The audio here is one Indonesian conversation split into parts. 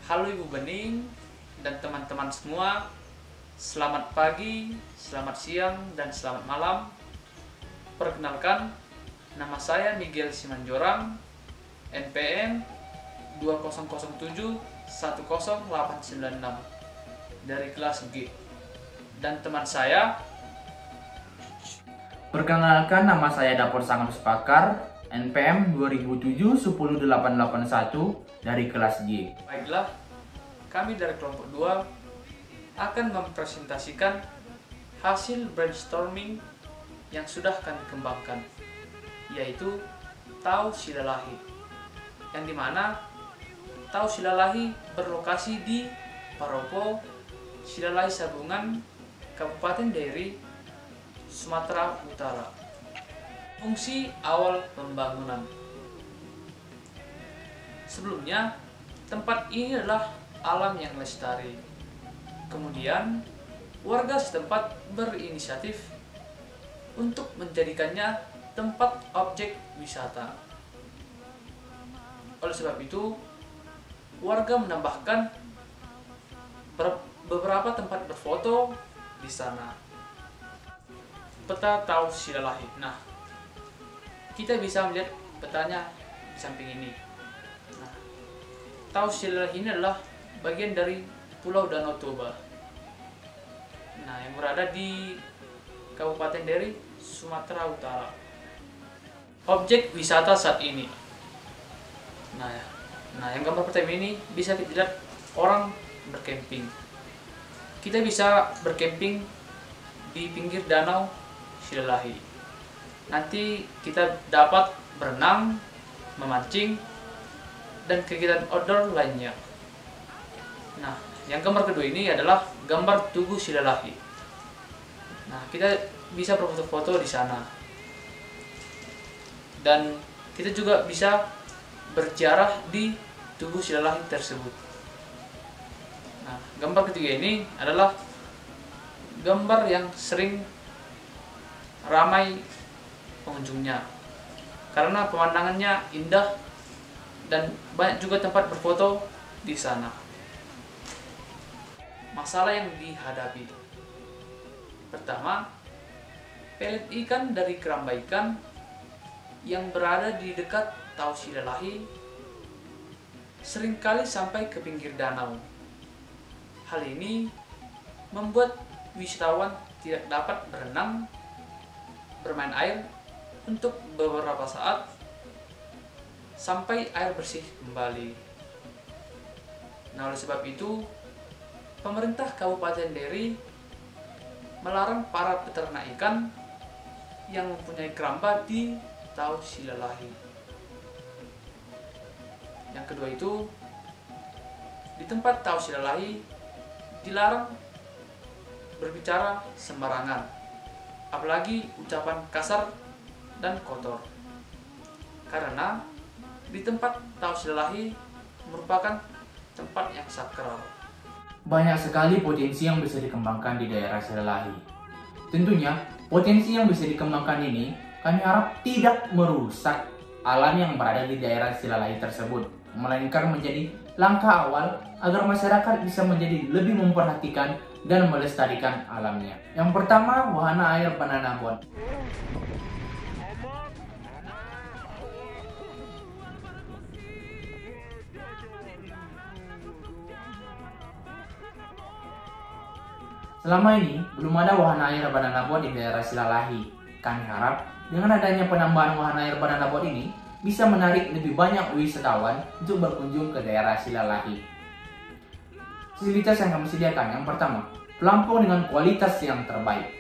Halo Ibu Bening dan teman-teman semua. Selamat pagi, selamat siang, dan selamat malam. Perkenalkan, nama saya Miguel Simanjorang, NPM 2007 10896 dari kelas G. Dan teman saya, perkenalkan, nama saya Dapur Sangus Pakar, NPM 2007 10881 dari kelas G. baiklah, kami dari kelompok 2 akan mempresentasikan hasil brainstorming yang sudah kami kembangkan, yaitu Tau Silalahi, yang dimana Tau Silalahi berlokasi di Paropo, Silalahi Sabungan, Kabupaten Dairi, Sumatera Utara. Fungsi awal pembangunan. Sebelumnya, tempat ini adalah alam yang lestari. Kemudian, warga setempat berinisiatif untuk menjadikannya tempat objek wisata. Oleh sebab itu, warga menambahkan beberapa tempat berfoto di sana. Peta Tau Silalahi. Nah, kita bisa melihat petanya di samping ini. Nah, Tau Silalahi ini adalah bagian dari Pulau Danau Toba. Nah, yang berada di Kabupaten Dairi, Sumatera Utara. Objek wisata saat ini. Nah, yang gambar pertama ini bisa kita lihat orang bercamping. Kita bisa bercamping di pinggir Danau Silalahi. Nanti kita dapat berenang, memancing, dan kegiatan outdoor lainnya. Nah, yang gambar kedua ini adalah gambar Tugu Silalahi. Nah, kita bisa berfoto-foto di sana. Dan kita juga bisa berziarah di Tugu Silalahi tersebut. Nah, gambar ketiga ini adalah gambar yang sering ramai pengunjungnya karena pemandangannya indah dan banyak juga tempat berfoto di sana. Masalah yang dihadapi. Pertama, pelet ikan dari keramba ikan yang berada di dekat Tau Silalahi seringkali sampai ke pinggir danau. Hal ini membuat wisatawan tidak dapat berenang, bermain air untuk beberapa saat sampai air bersih kembali. Nah, oleh sebab itu, pemerintah Kabupaten Dairi melarang para peternak ikan yang mempunyai keramba di Tau Silalahi. Yang kedua itu, di tempat Tau Silalahi dilarang berbicara sembarangan, apalagi ucapan kasar dan kotor, karena di tempat Tau Silalahi merupakan tempat yang sakral. Banyak sekali potensi yang bisa dikembangkan di daerah Silalahi. Tentunya, potensi yang bisa dikembangkan ini kami harap tidak merusak alam yang berada di daerah Silalahi tersebut, melainkan menjadi langkah awal agar masyarakat bisa menjadi lebih memperhatikan dan melestarikan alamnya. Yang pertama, wahana air Banana Boat. Selama ini, belum ada wahana air Banana Boat di daerah Silalahi. Kami harap dengan adanya penambahan wahana air Banana Boat ini bisa menarik lebih banyak wisatawan untuk berkunjung ke daerah Silalahi. Fasilitas yang kami sediakan, yang pertama, pelampung dengan kualitas yang terbaik.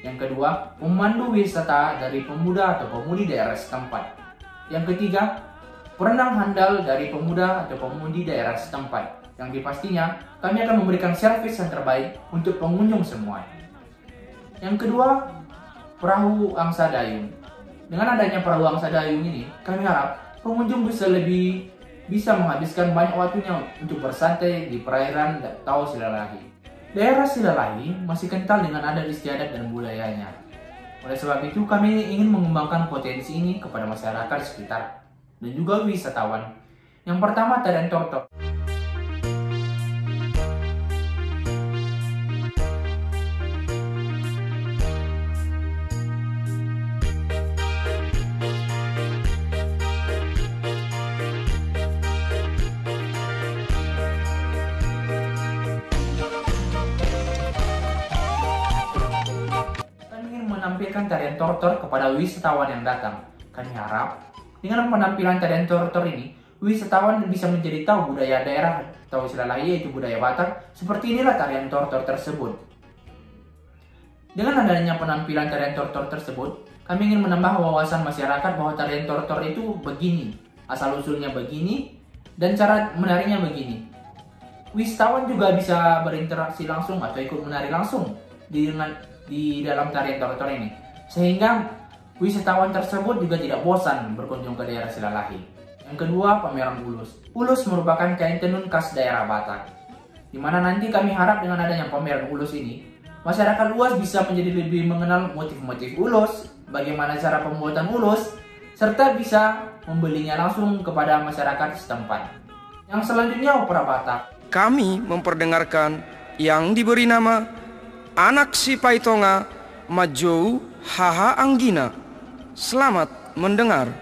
Yang kedua, pemandu wisata dari pemuda atau pemudi daerah setempat. Yang ketiga, perenang handal dari pemuda atau pemudi daerah setempat. Yang dipastinya, kami akan memberikan servis yang terbaik untuk pengunjung semua. Yang kedua, perahu angsa dayung. Dengan adanya perahu angsa dayung ini, kami harap pengunjung bisa menghabiskan banyak waktunya untuk bersantai di perairan Tau Silalahi. Daerah Silalahi masih kental dengan adat istiadat dan budayanya. Oleh sebab itu, kami ingin mengembangkan potensi ini kepada masyarakat sekitar dan juga wisatawan. Yang pertama, tarian tortok. menampilkan tarian tortor kepada wisatawan yang datang. Kami harap dengan penampilan tarian tortor ini, wisatawan bisa menjadi tahu budaya daerah atau Silalahi, yaitu budaya Batak. Seperti inilah tarian tortor tersebut. Dengan adanya penampilan tarian tortor tersebut, kami ingin menambah wawasan masyarakat bahwa tarian tortor itu begini, asal-usulnya begini, dan cara menarinya begini. Wisatawan juga bisa berinteraksi langsung atau ikut menari langsung di dalam tarian tortor ini, sehingga wisatawan tersebut juga tidak bosan berkunjung ke daerah Silalahi. Yang kedua, pameran ulus. Ulus merupakan kain tenun khas daerah Batak, di mana nanti kami harap dengan adanya pameran ulus ini, masyarakat luas bisa menjadi lebih mengenal motif-motif ulus, bagaimana cara pembuatan ulus, serta bisa membelinya langsung kepada masyarakat setempat. Yang selanjutnya, opera Batak. Kami memperdengarkan yang diberi nama Anak Si Paitonga Majou Haha Anggina. Selamat mendengar.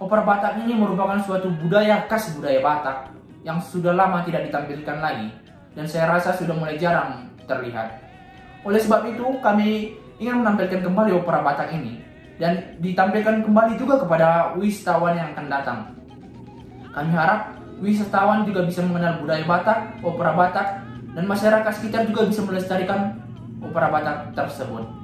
Opera Batak ini merupakan suatu budaya khas budaya Batak yang sudah lama tidak ditampilkan lagi dan saya rasa sudah mulai jarang terlihat. Oleh sebab itu, kami ingin menampilkan kembali opera Batak ini dan ditampilkan kembali juga kepada wisatawan yang akan datang. Kami harap wisatawan juga bisa mengenal budaya Batak, opera Batak, dan masyarakat sekitar juga bisa melestarikan opera Batak tersebut.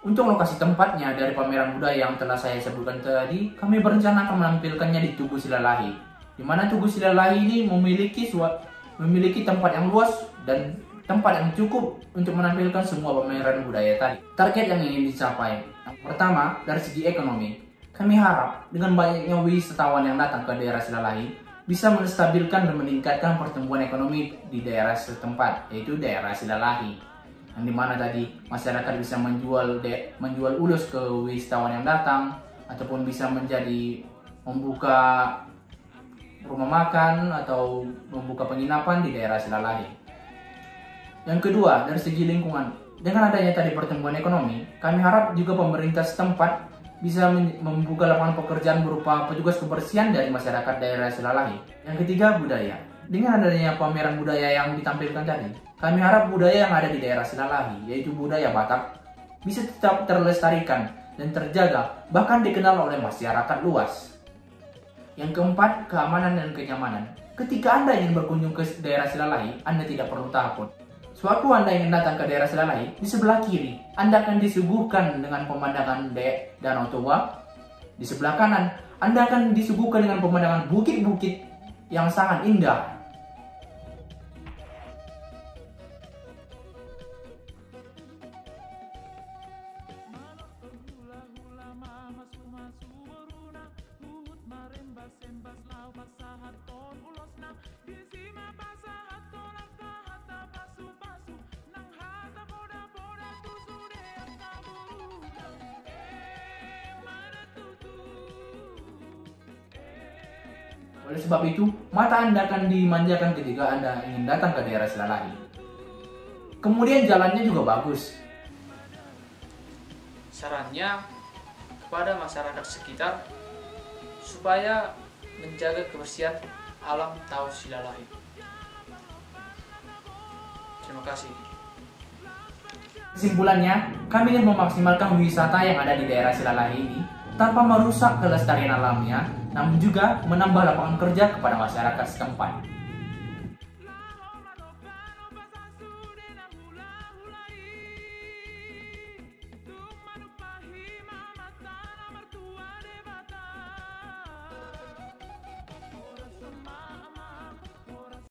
Untuk lokasi tempatnya dari pameran budaya yang telah saya sebutkan tadi, kami berencana akan menampilkannya di Tugu Silalahi, di mana Tugu Silalahi ini memiliki tempat yang luas dan tempat yang cukup untuk menampilkan semua pameran budaya tadi. Target yang ingin dicapai, yang pertama dari segi ekonomi, kami harap dengan banyaknya wisatawan yang datang ke daerah Silalahi bisa menstabilkan dan meningkatkan pertumbuhan ekonomi di daerah setempat, yaitu daerah Silalahi. Yang dimana tadi masyarakat bisa menjual ulus ke wisatawan yang datang, ataupun bisa membuka rumah makan atau membuka penginapan di daerah Silalahi. Yang kedua, dari segi lingkungan, dengan adanya tadi pertumbuhan ekonomi, kami harap juga pemerintah setempat bisa membuka lapangan pekerjaan berupa petugas kebersihan dari masyarakat daerah Silalahi. Yang ketiga, budaya. Dengan adanya pameran budaya yang ditampilkan tadi, kami harap budaya yang ada di daerah Silalahi, yaitu budaya Batak, bisa tetap terlestarikan dan terjaga, bahkan dikenal oleh masyarakat luas. Yang keempat, keamanan dan kenyamanan. Ketika Anda ingin berkunjung ke daerah Silalahi, Anda tidak perlu takut. Sewaktu Anda ingin datang ke daerah Silalahi, di sebelah kiri, Anda akan disuguhkan dengan pemandangan Danau Toba. Di sebelah kanan, Anda akan disuguhkan dengan pemandangan bukit-bukit yang sangat indah. Oleh sebab itu, mata Anda akan dimanjakan ketika Anda ingin datang ke daerah Silalahi. Kemudian jalannya juga bagus. Sarannya kepada masyarakat sekitar supaya menjaga kebersihan alam Tahu Silalahi. Terima kasih. Kesimpulannya, kami ingin memaksimalkan wisata yang ada di daerah Silalahi ini tanpa merusak kelestarian alamnya, namun juga menambah lapangan kerja kepada masyarakat setempat.